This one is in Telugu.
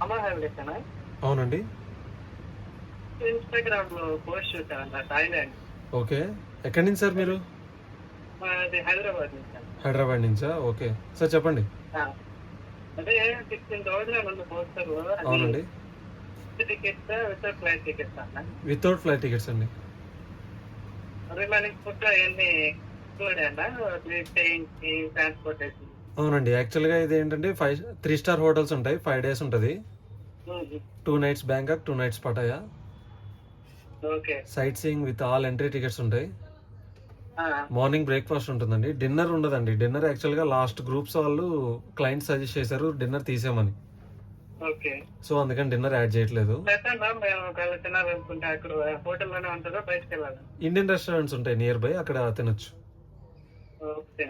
అమర్ హాలిడేస్ అన్నా. అవునండి. ఇన్స్టాగ్రామ్ లో పోస్ట్ చూసాను థాయిలాండ్. ఓకే. ఎక్కడి నుంచి సార్ అది మీరు? మాది హైదరాబాద్ నుంచి అన్న. హైదరాబాద్ నుంచా? ఓకే. సార్ చెప్పండి. ఆ, అదే 16,000 ఉంది పోస్టర్. అది అవునండి. టికెట్స్ వితౌట్ ఫ్లైట్ టికెట్స్ అన్న. వితౌట్ ఫ్లైట్ టికెట్స్ అండి. రిమైనింగ్ ఫుడ్ అవన్నీ ఇంక్లూడ్ అన్న, స్టేయింగ్ కి ట్రాన్స్పోర్టేషన్. అవునండి. యాక్చువల్‌గా ఇదేంటంటే 3 స్టార్ హోటల్స్ ఉంటాయి. 5 డేస్ ఉంటది. 2 nights Bangkok, 2 nights Pattaya. Okay. Sight seeing with all entry tickets ఉంటాయి. ఆ, మార్నింగ్ బ్రేక్‌ఫాస్ట్ ఉంటుందండి. డిన్నర్ ఉండదండి. డిన్నర్ యాక్చువల్‌గా లాస్ట్ గ్రూప్స్ వాళ్ళు క్లయింట్ సజెస్ట్ చేశారు డిన్నర్ తీసేయమని. ఓకే. సో, అందుకని డిన్నర్ యాడ్ చేయట్లేదు. పెట్టండి, మేము ఒకవేళ తినాలనుకుంటే అక్కడ హోటల్లోనే ఉంటుందో బయటకు వెళ్ళాలి. ఇండియన్ రెస్టారెంట్స్ ఉంటాయి నియర్ బై అక్కడ తినొచ్చు. ఓకే.